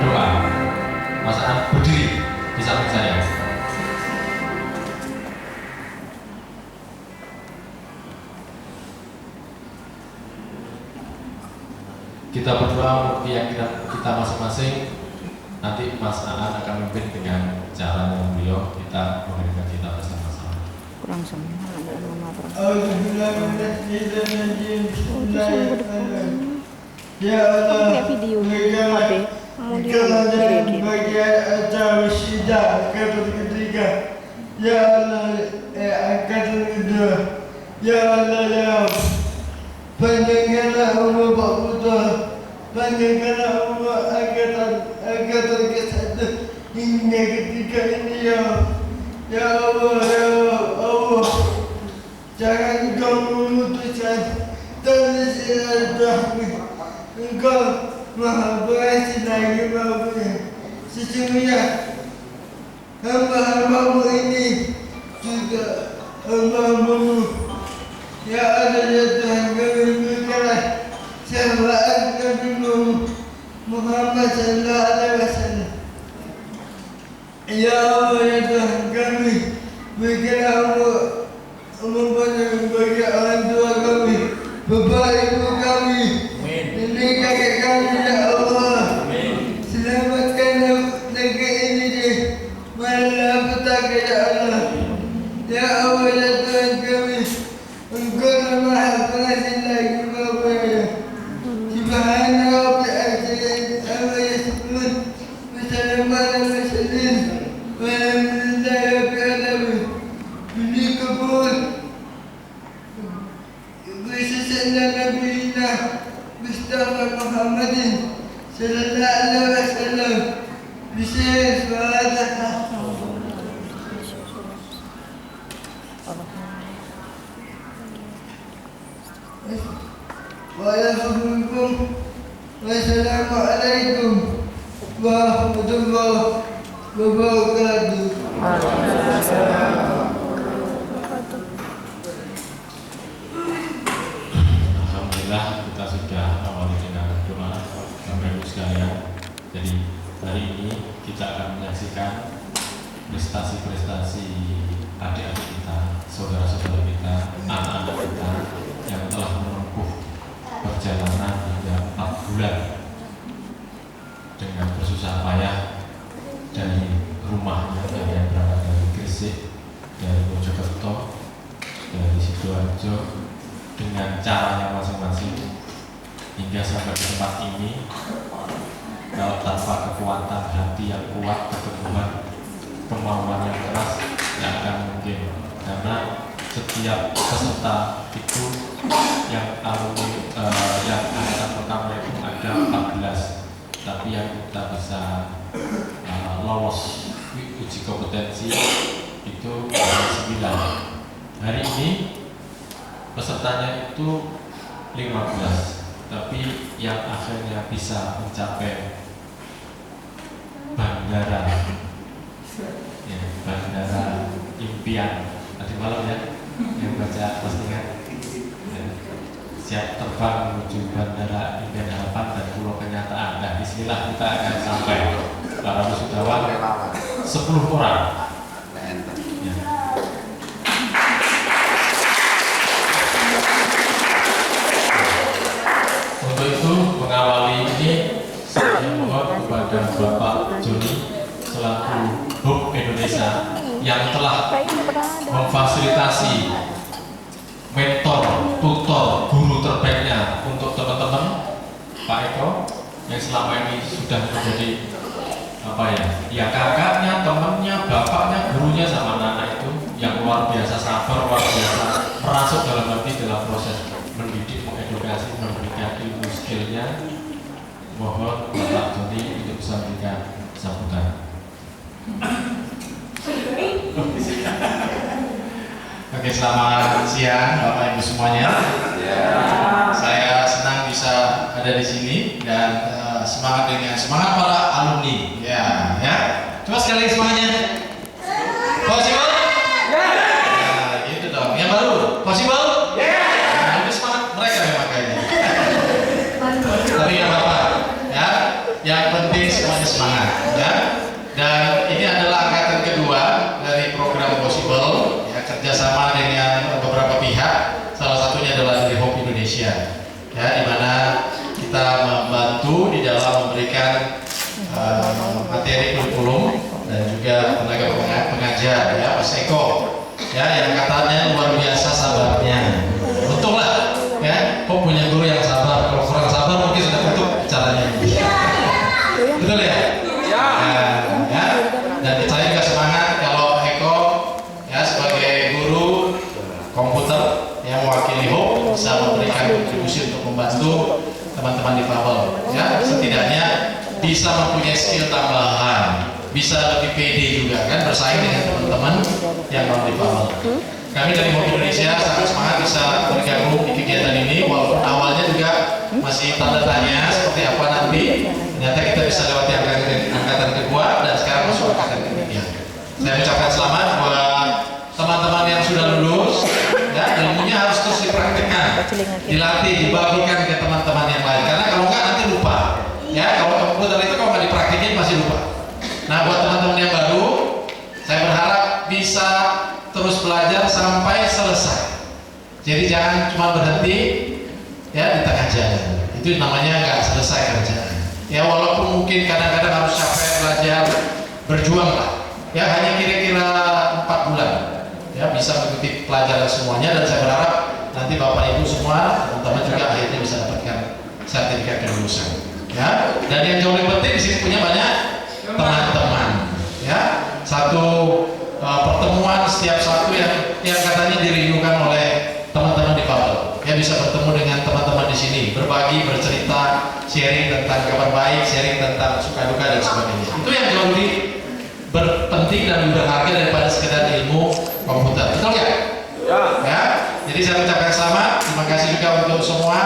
berdoa. Mas Aan berdiri di samping saya. Kita berdoa untuk keyakinan kita masing-masing. Nanti Mas Aan akan memimpin dengan caranya beliau. Kita memberikan kita bersama-sama. Kurang semua ada mama Ya Allah, kayak video HP kemudian bagian acara sidang angkatan ketiga. Ya Allah, angkatan kedua. Ya Allah, ya panjangkanlah umur Pak Putra, panjangkanlah umur angkatan ke-1 hingga ketiga ini ya. Ya Allah, ya Allah, jangan Engkau memutuskan tali silaturahmi. Engkau Maha Pengasih lagi Maha Penyayang. Sesungguhnya hamba-hambamu ini juga hamba-hambamu. Ya Allah, ya Tuhan kami, berikanlah syafaat Nabi Muhammad sallallahu alaihi wasallam. Ya Allah, ya Tuhan kami, berikanlah umur panjang bagi orang tua kami, bapak ibu kami, nenek kakek kami. Ya Allah, selamatkan negeri ini dari malapetaka. Ya Allah, ya Allah, ya Tuhan kami, Engkau Maha Pengasih lagi Maha Penyayang. Subhana rabbil izzati amma yasifun, wa salamun alal mursalin, walhamdulillahi rabbil alamin. Beri kabul Bismillah Nabiyina Mustafa Muhammadin sallallahu alaihi wasallam. Bismillahirrahmanirrahim. Wassalamualaikum warahmatullahi wabarakatuh. Alhamdulillah kita sudah awali dengan doa Bapak Ibu sekalian. Jadi hari ini kita akan menyaksikan prestasi-prestasi adik-adik kita, saudara-saudara kita, anak-anak kita yang telah menempuh perjalanan hingga 4 bulan dengan bersusah payah dari rumahnya, dari yang berangkat dari Gresik, dari Mojokerto, dari Sidoarjo, dengan caranya masing-masing hingga sampai ke tempat ini. Kalau tanpa kekuatan hati yang kuat, keteguhan, kemauan yang keras, tidak akan mungkin. Karena setiap peserta itu yang angkatan pertama itu ada 14, tapi yang kita bisa lolos uji kompetensi itu ada 9. Hari ini pesertanya itu 15, tapi yang akhirnya bisa mencapai bandara impian tadi malam ya, yang baca postingan siap terbang menuju bandara impian harapan dan pulau kenyataan. Dan bismillah kita akan sampai para wisudawan 10 orang ya. Untuk itu mengawali ini saya mohon kepada Bapak Joni selaku Hub Indonesia yang telah memfasilitasi mentor, tutor, guru terbaiknya untuk teman-teman, Pak Eko yang selama ini sudah menjadi kakaknya, temannya, bapaknya, gurunya sama anak itu yang luar biasa sabar, luar biasa merasuk dalam proses mendidik, mengedukasi, memberikan ilmu skillnya. Mohon Bapak Joni untuk bisa memberikan sambutan. Oke, selamat siang Bapak Ibu semuanya. Saya senang bisa ada di sini dan semangat para alumni. Ya. Coba sekali semangatnya. Possible? Ya, gitu dong. Yang baru, possible? Nah, ini semangat mereka memang kayaknya. Tapi nggak apa-apa. Ya, yang penting semuanya semangat ya. Dan ini adalah angkatan kedua dari program Possible ya, kerjasama dengan beberapa pihak. Salah satunya adalah dari Hope Indonesia ya, di mana kita membantu di dalam memberikan materi kurikulum dan juga tenaga pengajar ya, Mas Eko ya, yang katanya luar biasa sabarnya. Betul lah ya, kok punya guru yang sabar. Kalau kurang sabar mungkin sudah tutup caranya. Betul ya? Ya. Dan saya juga semangat kalau Eko ya sebagai guru komputer yang mewakili Hope bisa memberikan kontribusi untuk membantu teman-teman difabel ya, setidaknya bisa mempunyai skill tambahan, bisa lebih pede juga kan bersaing dengan teman-teman yang non difabel. Kami dari Hope Indonesia sangat semangat bisa bergabung di kegiatan ini, walaupun awalnya juga masih tanda tanya seperti apa nanti. Ternyata kita bisa lewati angkatan kedua dan sekarang masuk angkatan ketiga. Saya ucapkan selamat buat teman-teman yang sudah lulus ya, ilmunya harus terus dipraktikkan, dilatih, dibagikan ke teman-teman yang lain, karena kalau enggak nanti lupa ya. Kalau komputer itu kalau nggak dipraktikin pasti lupa. Nah, buat teman-teman yang baru, saya berharap bisa terus belajar sampai selesai. Jadi jangan cuma berhenti ya di tengah jalan, itu namanya nggak selesai kerjaan ya. Walaupun mungkin kadang-kadang harus capek belajar, berjuang lah ya, hanya kira-kira 4 bulan ya bisa mengikuti pelajaran semuanya. Dan saya berharap nanti Bapak Ibu semua, teman-teman juga akhirnya bisa dapatkan sertifikat kelulusan ya. Dan yang jauh lebih penting di sini punya banyak teman-teman ya. Satu pertemuan setiap Sabtu yang katanya dirindukan oleh teman-teman difabel ya, bisa bertemu dengan teman-teman di sini, berbagi, bercerita, sharing tentang kabar baik, sharing tentang suka duka dan sebagainya. Itu yang jauh lebih berpenting dan berharga daripada sekedar ilmu komputer. Betul ya? Ya. Jadi saya ucapkan selamat, terima kasih juga untuk semua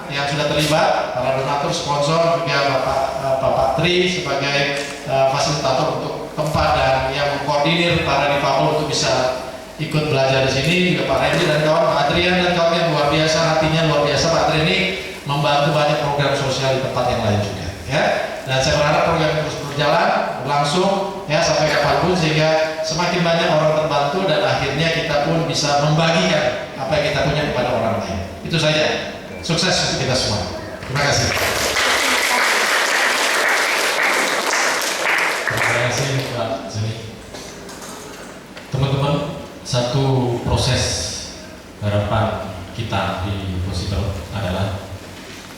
yang sudah terlibat, para donatur, sponsor, juga Bapak Tri sebagai fasilitator untuk tempat dan yang mengkoordinir para difabel untuk bisa ikut belajar di sini, juga Pak Randy dan kawan, Pak Adrian dan kawan yang luar biasa, hatinya luar biasa. Pak Adrian ini membantu banyak program sosial di tempat yang lain juga ya. Dan saya berharap program terus berjalan, berlangsung ya sampai kapanpun, sehingga semakin banyak orang terbantu dan akhirnya kita pun bisa membagikan apa yang kita punya kepada orang lain. Itu saja. Sukses untuk kita semua. Terima kasih. Terima kasih Pak Zeni. Teman-teman, satu proses harapan kita di Possible adalah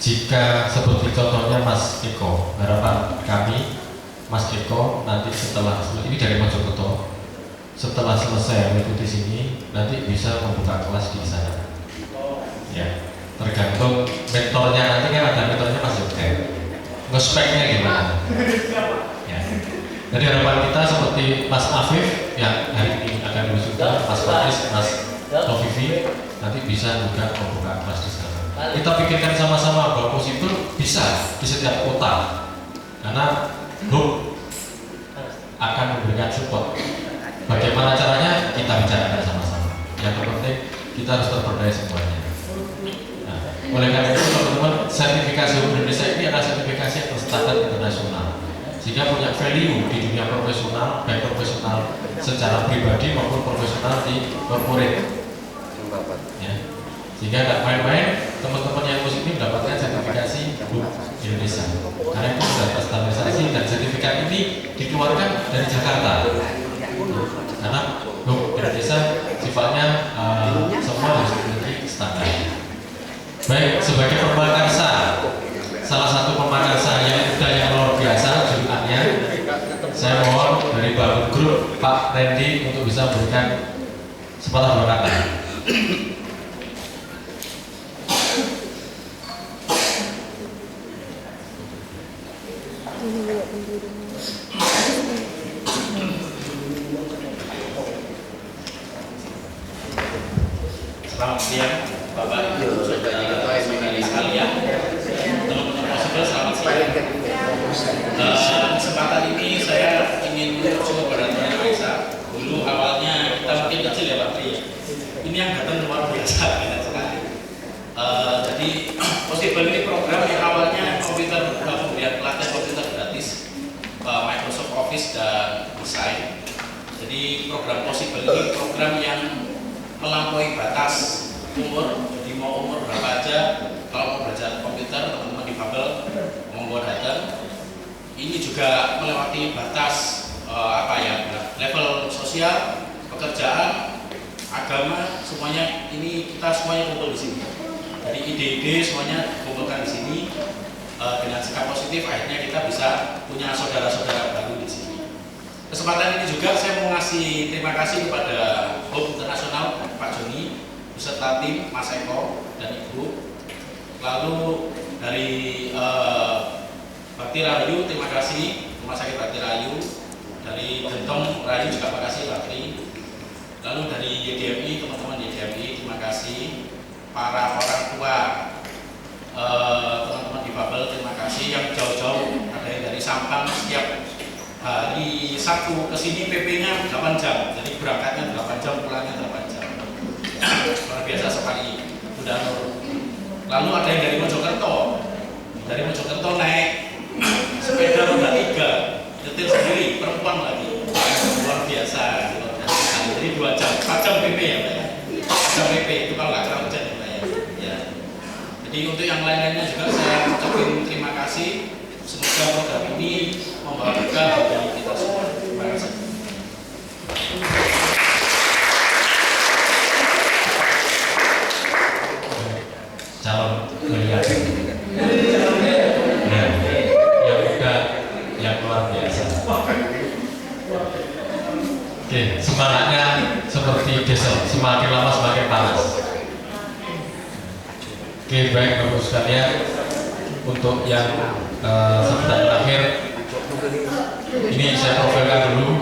jika seperti contohnya Mas Eko, harapan kami Mas Eko nanti setelah ini dari Mojokerto, setelah selesai mengikuti sini nanti bisa membuka kelas di sana ya. Tergantung mentornya, nanti kan ada mentornya Mas Yoga, nge-speknya gimana ya. Jadi harapan kita seperti Mas Afif yang hari ini akan wisuda, Mas Fatis, Mas Novivi nanti bisa juga membuka kelas di sana. Kita pikirkan sama-sama bahwa Possible bisa di setiap kota, karena Hope akan memberikan support. Bagaimana caranya kita bicarakan sama-sama. Yang terpenting kita harus terperdaya semuanya. Nah, oleh karena itu teman-teman, sertifikasi Hope Indonesia ini adalah sertifikasi yang berstandar internasional, sehingga punya value di dunia profesional, baik profesional secara pribadi maupun profesional di corporate ya. Sehingga tidak main-main teman-teman yang musik ini mendapatkan sertifikasi Hope Indonesia, karena itu sudah terstandarisasi dan sertifikat ini dikeluarkan dari Jakarta karena Hope Indonesia sifatnya semua harus memiliki standar. Baik, sebagai pemakarsa, salah satu pemakarsa yang udah yang luar biasa jumlahnya, saya mohon dari Bapak Grup Pak Randy untuk bisa memberikan sepatah dua kata. Selamat siang Bapak Ibu saudara sekalian, teman-teman Possible, selamat siang. Kesempatan ini saya ingin mencoba pada Tuan Aisyah. Dulu awalnya kita mungkin kecil ya Pak Tri. Ini yang datang luar biasa kita sekali. Jadi Possible ini program yang awalnya komputer, pemberian pelatihan komputer gratis. office dan desain. Jadi program Possible ini program yang melampaui batas umur, jadi mau umur berapa aja, kalau mau belajar komputer teman-teman difabel monggo datang. Ini juga melewati batas level sosial, pekerjaan, agama, semuanya ini kita semuanya kumpul di sini. Jadi ide-ide semuanya dikumpulkan di sini. Dengan sikap positif akhirnya kita bisa punya saudara-saudara baru di sini. Kesempatan ini juga saya mau ngasih terima kasih kepada Hope Internasional, Pak Joni, beserta tim Mas Eko dan Ibu. Lalu dari Bakti Rahayu, terima kasih Rumah Sakit Bakti Rahayu. Dari Gentong Rahayu juga terima kasih Bakti. Lalu dari YDMI, teman-teman YDMI, terima kasih. Para orang tua, teman-teman difabel, terima kasih. Yang jauh-jauh, ada yang dari Sampang, setiap hari Sabtu ke sini PP-nya 8 jam. Jadi berangkatnya 8 jam, pulangnya 8 jam. Luar biasa sekali, Bunda Nur. Lalu ada yang dari Mojokerto. Dari Mojokerto naik sepeda roda 3, nyetir sendiri, perempuan lagi. Luar biasa, luar biasa. Jadi 2 jam, 4 jam PP ya Pak ya. 4 jam PP itu kalau nggak kena hujan ya Pak ya. Ya. Jadi untuk yang lain-lainnya juga saya ucapin terima kasih. Semoga program ini membawa berkah bagi kita semua. Terima kasih. Calon melihat yang juga yang luar biasa. Oke, semangatnya seperti diesel, semakin lama semakin panas. Oke, baik Bapak sekalian, untuk yang sambutan terakhir ini saya profilkan dulu.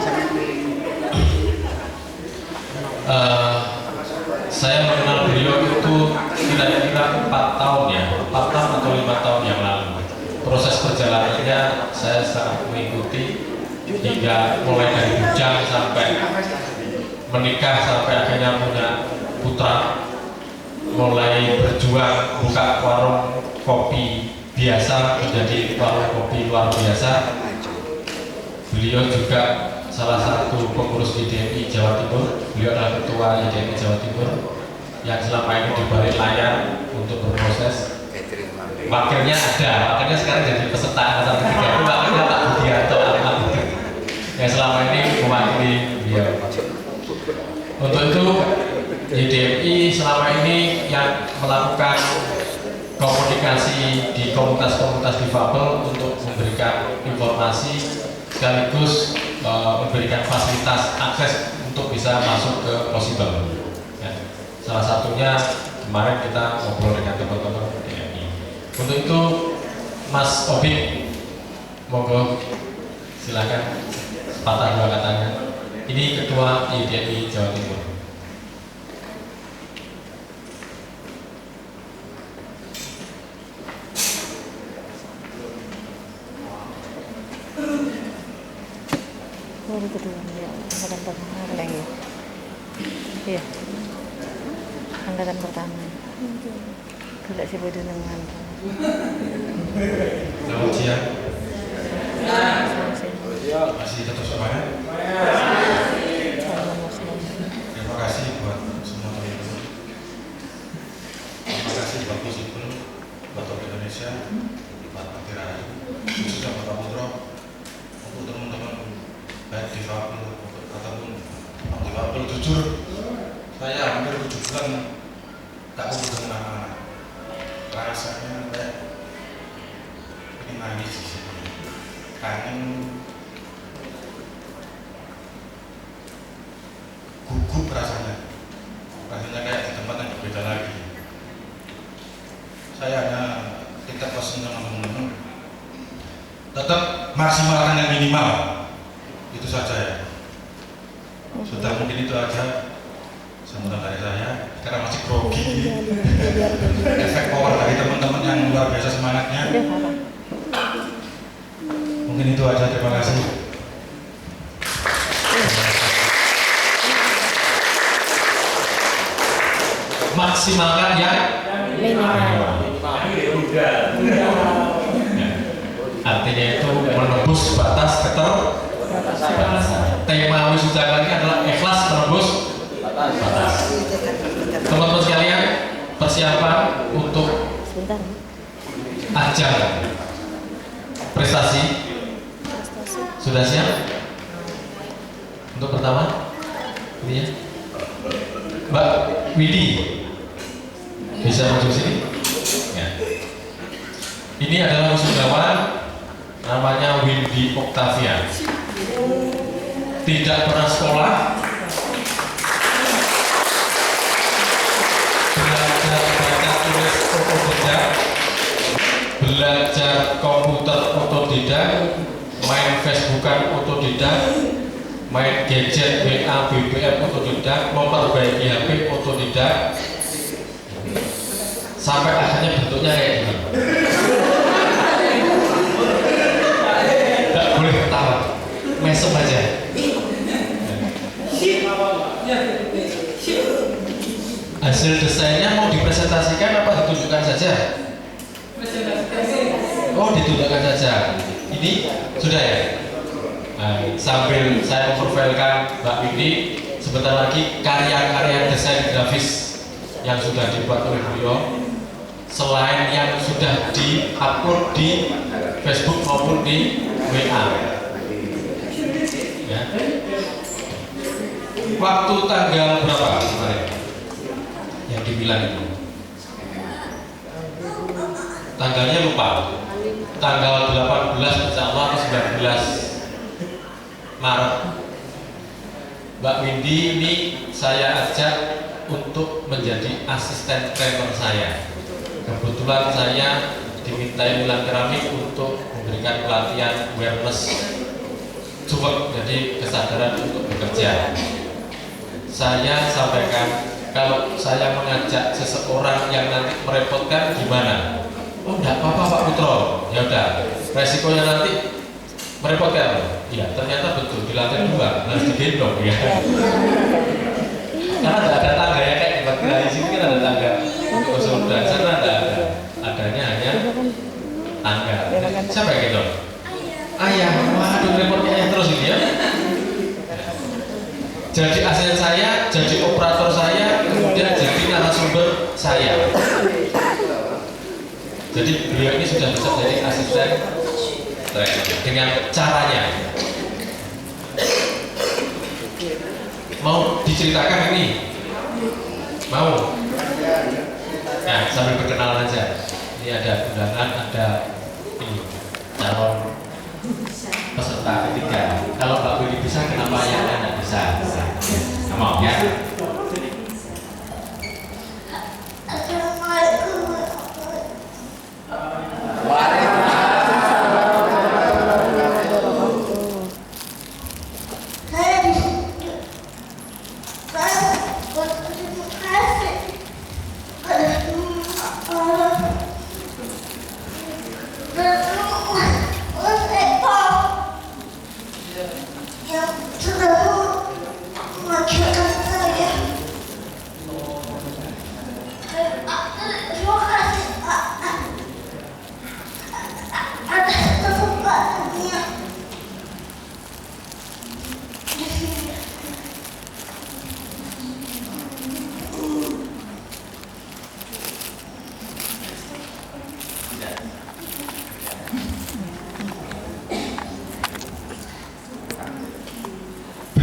Saya mengenal beliau itu kira-kira 4 tahun ya, 4 tahun atau 5 tahun yang lalu. Proses perjalanannya saya sangat mengikuti hingga mulai dari bujang sampai menikah sampai akhirnya punya putra, mulai berjuang buka warung kopi biasa menjadi warung kopi luar biasa. Beliau juga salah satu pengurus YDMI Jawa Timur. Beliau adalah ketua YDMI Jawa Timur yang selama ini di balik layar untuk berproses. Wakilnya ada, wakilnya sekarang jadi peserta angkatan ketiga. Itu wakilnya Pak Budianto yang selama ini mewakili beliau. Untuk itu YDMI selama ini yang melakukan komunikasi di komunitas-komunitas difabel untuk memberikan informasi sekaligus memberikan fasilitas akses untuk bisa masuk ke Possible. Ya. Salah satunya kemarin kita ngobrol dengan teman-teman YDMI. Untuk itu Mas Obik, monggo silakan sepatah dua katanya. Ini Ketua YDMI Jawa Timur. Baru kedua ya, angkatan pertama lagi. Iya. Angkatan pertama. Tidak sih bodoh dengan. Selamat siang. Masih tetap semangat. Terima kasih buat semua teman-teman. Terima kasih buat Possible, buat Top Indonesia, buat Bakti Rahayu, khususnya Bapak Putro, untuk teman-teman baik difabel ataupun difabel. Jujur, saya hampir 7 bulan tak kumpul dengan anak-anak. Rasanya kayak ingin nangis di sini. Kangen, gugup rasanya kayak di tempat yang berbeda lagi. Saya hanya kita pesan sama teman-teman, tetap maksimalkan yang minimal, itu saja ya. Sudah mungkin itu aja sambutan dari saya. Karena masih grogi, efek power dari teman-teman yang luar biasa semangatnya. Mungkin itu aja, terima kasih. Maksimalkan yang minimal. Artinya itu menembus batas keterbatasan. Tema wisuda kali ini adalah ikhlas menembus batas. Teman-teman sekalian, persiapan untuk Sebentar. ajang prestasi sudah siap? Untuk pertama, ini ya, Mbak Widi bisa maju sini. Ya. Ini adalah wisudawan namanya Windy Octavia. Tidak pernah sekolah, belajar baca tulis otodidak, belajar komputer otodidak, main Facebookan otodidak, main gadget WA BBM otodidak, memperbaiki HP otodidak, sampai akhirnya bentuknya kayak gini. Nggak boleh ketawa, mesem aja. Hasil desainnya mau dipresentasikan apa ditunjukkan saja? Oh, ditunjukkan saja. Ini sudah ya? Nah, sambil saya memprofilkan Mbak Windy, sebentar lagi karya-karya desain grafis yang sudah dibuat oleh beliau, selain yang sudah di-upload di Facebook maupun di WA. Ya. Waktu tanggal berapa kemarin yang dibilang itu? Tanggalnya lupa. Tanggal 18 insya Allah atau 19 Maret. Mbak Windy ini saya ajak untuk menjadi asisten trainer saya. Kebetulan saya dimintai Wulan Keramik untuk memberikan pelatihan awareness cukup, jadi kesadaran untuk bekerja. Saya sampaikan, kalau saya mengajak seseorang yang nanti merepotkan gimana? Oh, enggak apa-apa Pak Putro. Ya udah, resikonya nanti merepotkan. Iya, ternyata betul di lantai 2 harus digendong ya. Karena tidak ada tangga ya, kayak di Bakti sini kan ada tangga. Kursi dan sana ada. Adanya hanya tangga. Siapa yang gendong? Ayah. Waduh, repotnya ayah terus ini ya. Jadi asisten saya, jadi operator saya, kemudian jadi narasumber saya. Jadi beliau ini sudah bisa jadi asisten dengan caranya. Mau diceritakan ini? Mau? Nah, sambil berkenalan aja. Ini ada undangan, ada ini calon peserta ketiga. Kalau Mbak Windy bisa, kenapa yang lain tidak bisa? Nggak mau ya?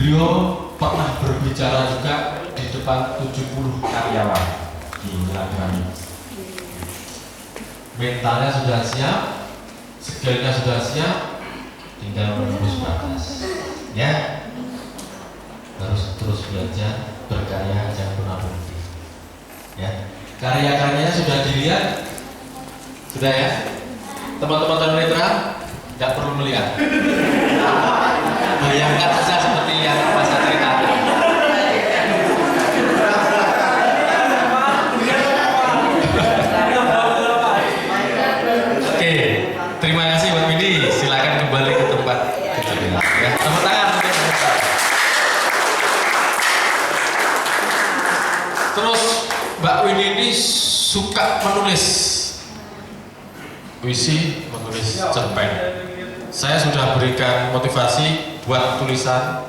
Beliau pernah berbicara juga di depan 70 karyawan di Wulan Keramik. Mentalnya sudah siap, skillnya sudah siap, tinggal menembus batas. Ya, harus terus belajar, berkarya, jangan pernah berhenti. Ya, karya-karyanya sudah dilihat, sudah ya. Teman-teman tunanetra nggak perlu melihat. Bayangkan saja seperti yang Mas ceritakan. Oke, terima kasih Mbak Windy. Silakan kembali ke tempat kita ya. Tepuk tangan. Terus Mbak Windy ini suka menulis puisi, menulis cerpen. Saya sudah berikan motivasi buat tulisan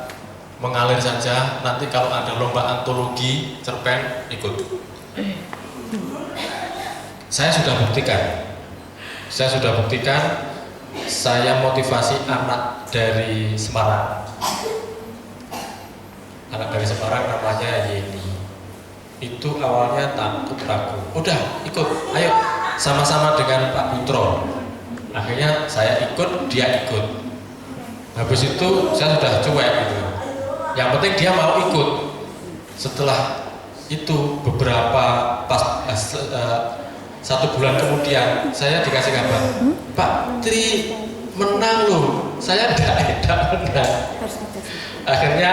mengalir saja. Nanti kalau ada lomba antologi cerpen ikut. Saya sudah buktikan. Saya motivasi anak dari Semarang. Anak dari Semarang namanya Yeni. Itu awalnya takut ragu. Udah ikut, ayo sama-sama dengan Pak Putro. Akhirnya saya ikut, dia ikut. Habis itu saya sudah cuek gitu. Yang penting dia mau ikut. Setelah itu beberapa satu bulan kemudian saya dikasih kabar, Pak Tri menang loh. Saya tidak menang. Akhirnya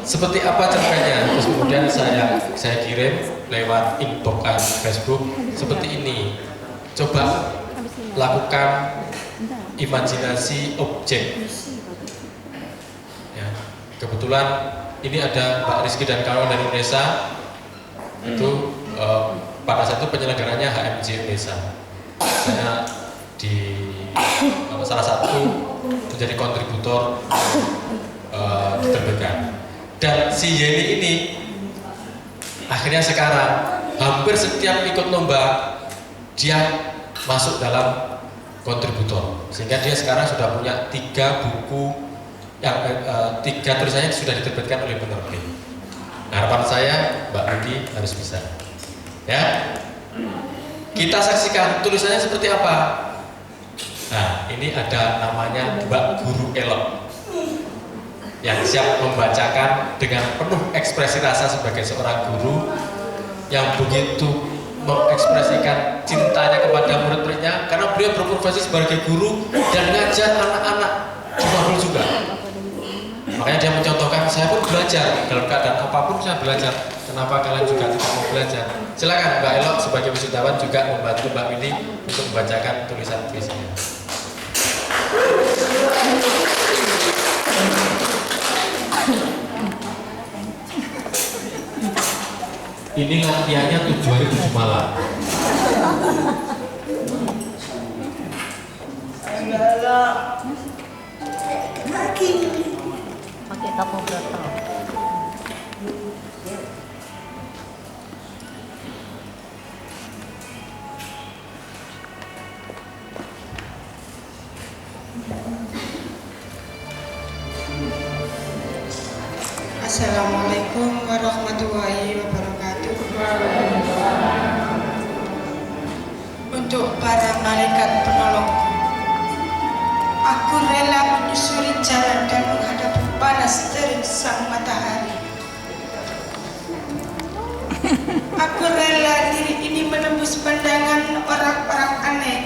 seperti apa cerpennya? Terus kemudian saya kirim lewat inbox Facebook seperti ini. Coba lakukan imajinasi objek. Ya, kebetulan ini ada Mbak Rizky dan kawan dari Indonesia. Itu pada saat itu penyelenggaranya HMJ Indonesia. Saya di salah satu menjadi kontributor diterbitkan. Dan si Yeni ini akhirnya sekarang hampir setiap ikut lomba dia masuk dalam kontributor, sehingga dia sekarang sudah punya 3 buku yang 3 tulisannya sudah diterbitkan oleh penerbit. Harapan saya Mbak Udi harus bisa. Ya, kita saksikan tulisannya seperti apa. Nah, ini ada namanya Mbak Guru Elok yang siap membacakan dengan penuh ekspresi rasa sebagai seorang guru yang begitu mengekspresikan cintanya kepada murid-muridnya, karena beliau berprofesi sebagai guru dan ngajar anak-anak difabel juga. Makanya dia mencontohkan, saya pun belajar dalam keadaan apapun saya belajar. Kenapa kalian juga tidak mau belajar? Silakan Mbak Elok sebagai wisudawan juga membantu Mbak Winnie untuk membacakan tulisan-tulisannya. Ini latihannya 7 hari 7 malam. Pakai kamu berapa? Assalamualaikum warahmatullahi wabarakatuh. Untuk para malaikat penolongku, aku rela menyusuri jalan dan menghadapi panas terik sang matahari. Aku rela diri ini menembus pandangan orang-orang aneh,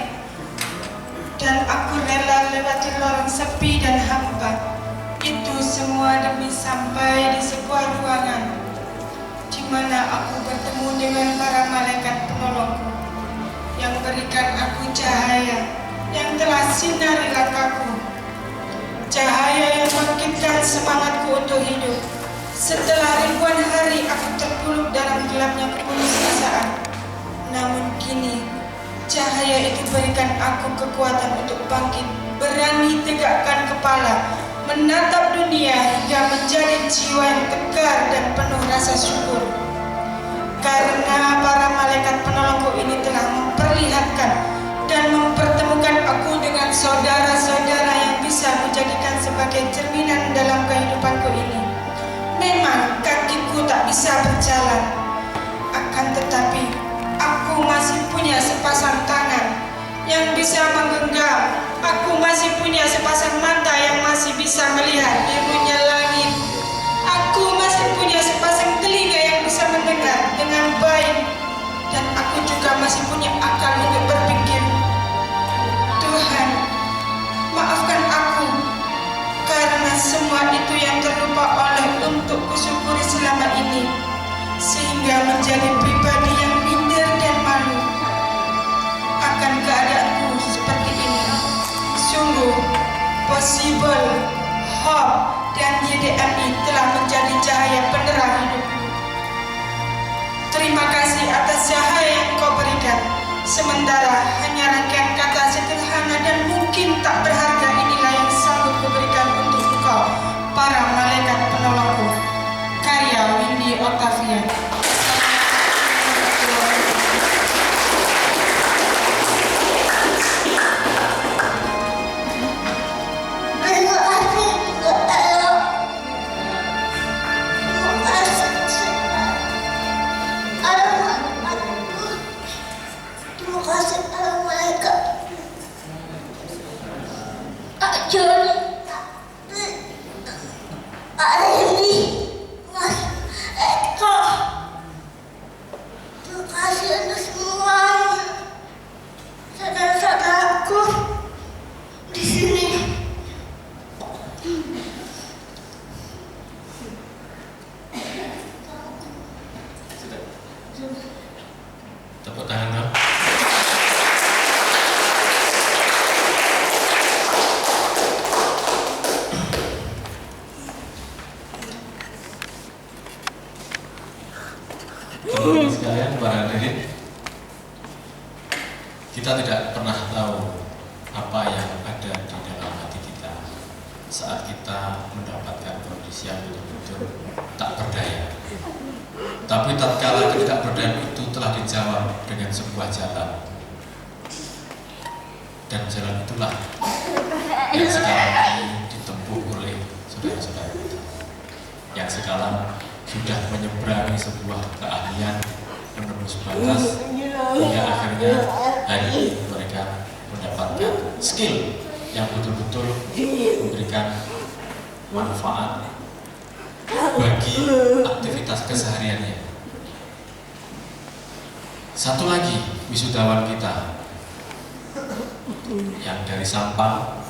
dan aku rela lewati lorong sepi dan hampa. Itu semua demi sampai di sebuah ruangan di mana aku bertemu dengan para malaikat penolongku yang berikan aku cahaya yang telah sinari langkahku, cahaya yang membangkitkan semangatku untuk hidup. Setelah ribuan hari aku terpuruk dalam gelapnya keputusasaan, namun kini cahaya itu berikan aku kekuatan untuk bangkit, berani tegakkan kepala, menatap dunia hingga menjadi jiwa yang tegar dan penuh rasa syukur. Karena para malaikat penolongku ini telah memperlihatkan dan mempertemukan aku dengan saudara-saudara yang bisa menjadikan sebagai cerminan dalam kehidupanku ini. Memang kakiku tak bisa berjalan, akan tetapi aku masih punya sepasang tangan yang bisa menggenggam. Aku masih punya sepasang mata yang masih bisa melihat birunya langit. Aku masih punya sepasang telinga yang bisa mendengar dengan baik. Dan aku juga masih punya akal untuk berpikir. Tuhan, maafkan aku karena semua itu yang terlupa oleh untuk kusyukuri selama ini, sehingga menjadi pribadi yang minder dan malu akan keadaanku seperti ini. Sungguh, Possible, Hope, dan YDMI telah menjadi cahaya penerang hidupku. Terima kasih atas cahaya yang kau berikan. Sementara hanya rangkaian kata sederhana sederhana dan mungkin tak berharga inilah yang sanggup kuberikan untuk engkau, para malaikat penolongku. Karya Windy Octavia. Tepuk tangan dong. Teman-teman sekalian, para hadirin, kita tidak pernah tahu apa yang ada di dalam hati kita saat kita mendapatkan kondisi yang betul-betul tak berdaya. Tapi tatkala ketidakberdayaan itu telah dijawab dengan sebuah jalan, dan jalan itulah yang sekarang ini ditempuh oleh saudara-saudara kita, yang sekarang sudah menyeberangi sebuah keahlian menembus batas hingga akhirnya hari ini mereka mendapatkan skill yang betul-betul memberikan manfaat bagi aktivitas kesehariannya. Satu lagi wisudawan kita yang dari Sampang,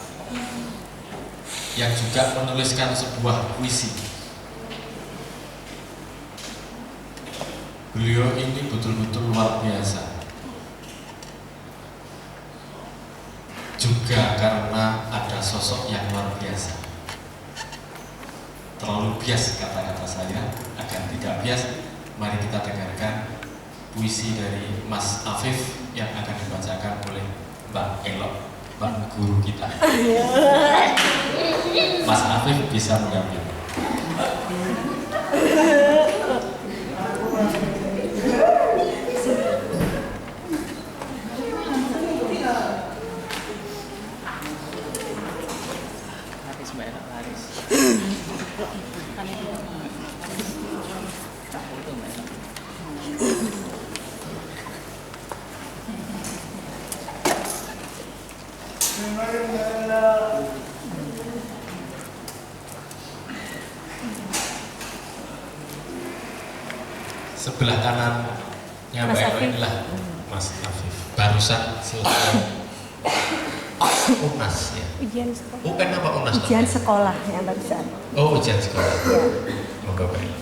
yang juga menuliskan sebuah puisi. Beliau ini betul-betul luar biasa, juga karena ada sosok yang luar biasa. Terlalu bias kata-kata saya, agar tidak bias, mari kita dengarkan puisi dari Mas Afif yang akan dibacakan oleh Mbak Elok, Mbak guru kita. Mas Afif bisa mengambil. Sebelah kanannya Mbak Elo inilah Mas Afif. Barusan selesai UNAS ya. Ujian sekolah. UN apa UNAS? Ujian sekolah yang barusan. Oh, ujian sekolah. Ya. Moga baik.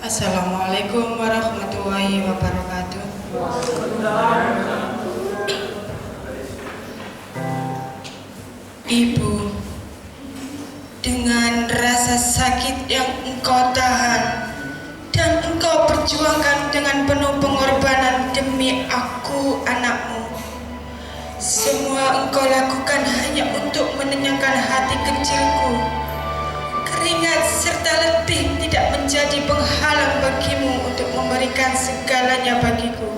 Assalamualaikum warahmatullahi wabarakatuh. Ibu, dengan rasa sakit yang engkau tahan dan engkau perjuangkan dengan penuh pengorbanan demi aku, anakmu, semua engkau lakukan hanya untuk menenangkan hati kecilku. Keringat serta letih tidak menjadi penghalang bagimu untuk memberikan segalanya bagiku.